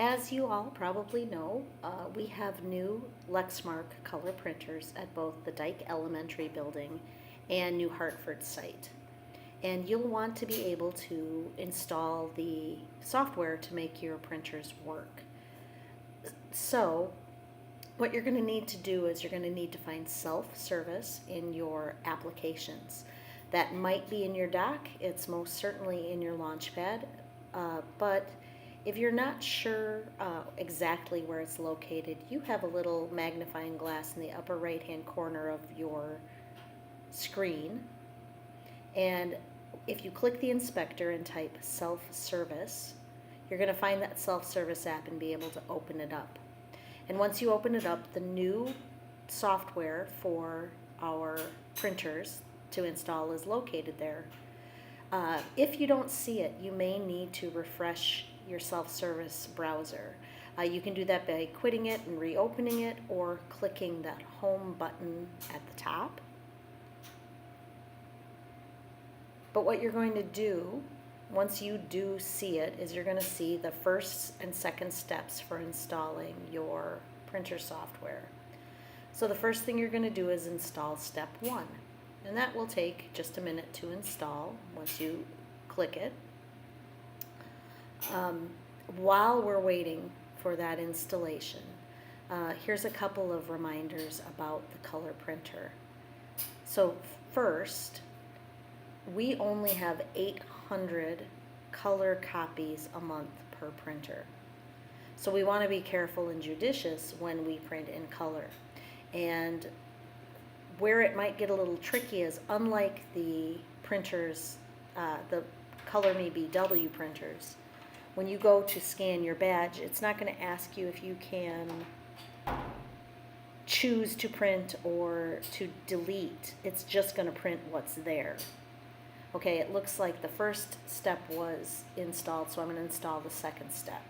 As you all probably know, we have new Lexmark color printers at both the Dyke Elementary building and New Hartford site. And you'll want to be able to install the software to make your printers work. So what you're going to need to do is you're going to need to find self-service in your applications. That might be in your dock, it's most certainly in your Launchpad, but if you're not sure exactly where it's located, you have a little magnifying glass in the upper right-hand corner of your screen. And if you click the inspector and type self-service, you're going to find that self-service app and be able to open it up. And once you open it up, the new software for our printers to install is located there. If you don't see it, you may need to refresh your self-service browser. You can do that by quitting it and reopening it, or clicking that home button at the top. But what you're going to do once you do see it is you're going to see the first and second steps for installing your printer software. So the first thing you're going to do is install step 1, and that will take just a minute to install once you click it. While we're waiting for that installation, here's a couple of reminders about the color printer. So first, we only have 800 color copies a month per printer. So we want to be careful and judicious when we print in color. And where it might get a little tricky is, unlike the printers, the Color Me BW printers, when you go to scan your badge, it's not going to ask you if you can choose to print or to delete. It's just going to print what's there. Okay, it looks like the first step was installed, so I'm going to install the second step.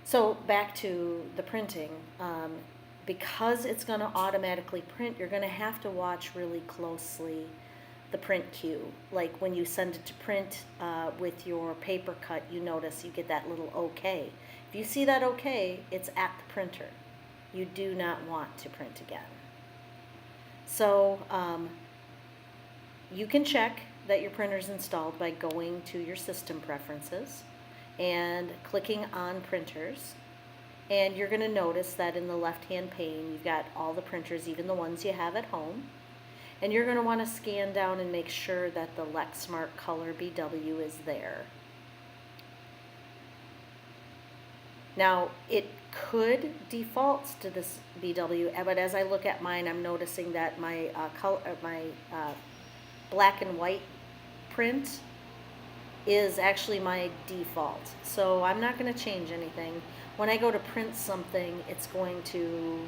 So back to the printing. Because it's going to automatically print, you're going to have to watch really closely the print queue. Like when you send it to print with your paper cut, you notice you get that little OK. If you see that OK, it's at the printer. You do not want to print again. So you can check that your printer is installed by going to your system preferences and clicking on printers. And you're going to notice that in the left-hand pane, you've got all the printers, even the ones you have at home. And you're going to want to scan down and make sure that the Lexmark Color BW is there. Now, it could default to this BW, but as I look at mine, I'm noticing that my black and white print is actually my default. So I'm not going to change anything. When I go to print something, it's going to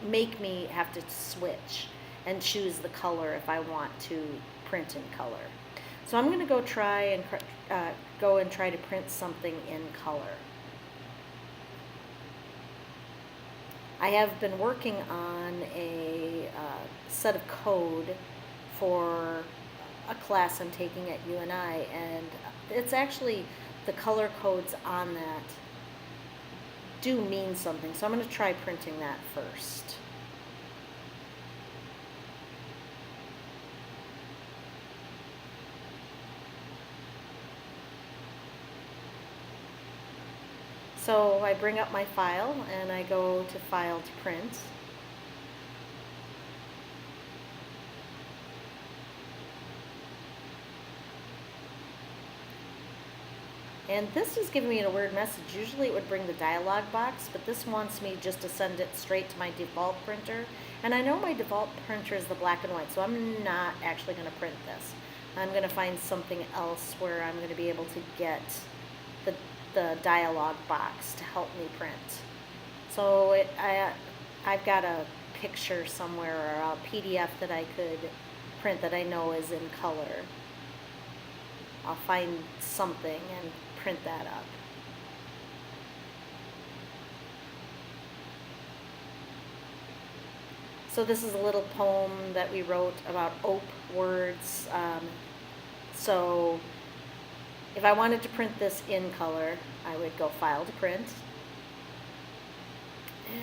make me have to switch and choose the color if I want to print in color. So I'm going to go try to print something in color. I have been working on a set of code for a class I'm taking at UNI, and it's actually the color codes on that do mean something. So I'm going to try printing that first. So I bring up my file and I go to File to Print. And this is giving me a weird message. Usually it would bring the dialog box, but this wants me just to send it straight to my default printer. And I know my default printer is the black and white, so I'm not actually going to print this. I'm going to find something else where I'm going to be able to get the dialog box to help me print. So I've got a picture somewhere or a PDF that I could print that I know is in color. I'll find something and print that up. So this is a little poem that we wrote about ope words. So If I wanted to print this in color, I would go File to Print.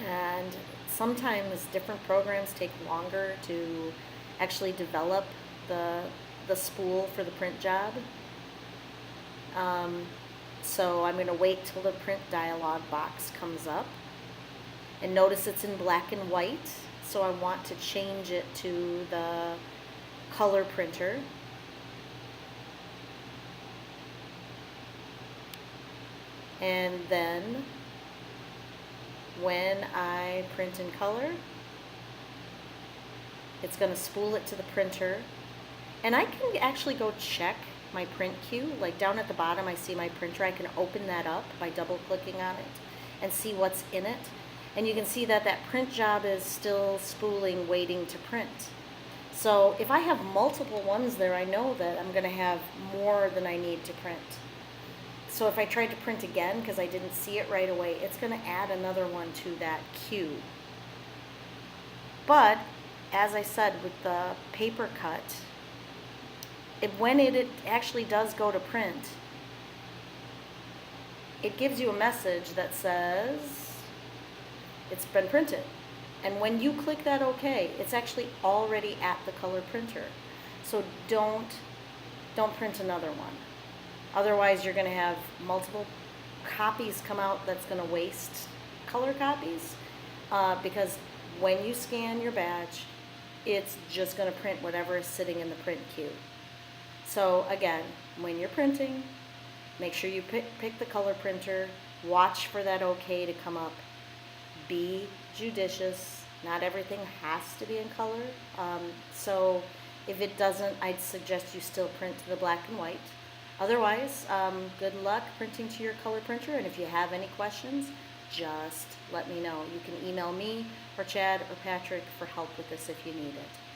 And sometimes different programs take longer to actually develop the spool for the print job. So I'm going to wait till the print dialog box comes up. And notice it's in black and white, so I want to change it to the color printer. And then when I print in color, it's going to spool it to the printer. And I can actually go check my print queue. Like down at the bottom I see my printer. I can open that up by double clicking on it and see what's in it. And you can see that that print job is still spooling, waiting to print. So if I have multiple ones there, I know that I'm going to have more than I need to print. So if I tried to print again because I didn't see it right away, it's going to add another one to that queue. But as I said with the paper cut, when it actually does go to print, it gives you a message that says it's been printed. And when you click that OK, it's actually already at the color printer. So don't print another one. Otherwise, you're going to have multiple copies come out that's going to waste color copies. Because when you scan your badge, it's just going to print whatever is sitting in the print queue. So again, when you're printing, make sure you pick the color printer. Watch for that OK to come up. Be judicious. Not everything has to be in color. So if it doesn't, I'd suggest you still print to the black and white. Otherwise, good luck printing to your color printer. And if you have any questions, just let me know. You can email me or Chad or Patrick for help with this if you need it.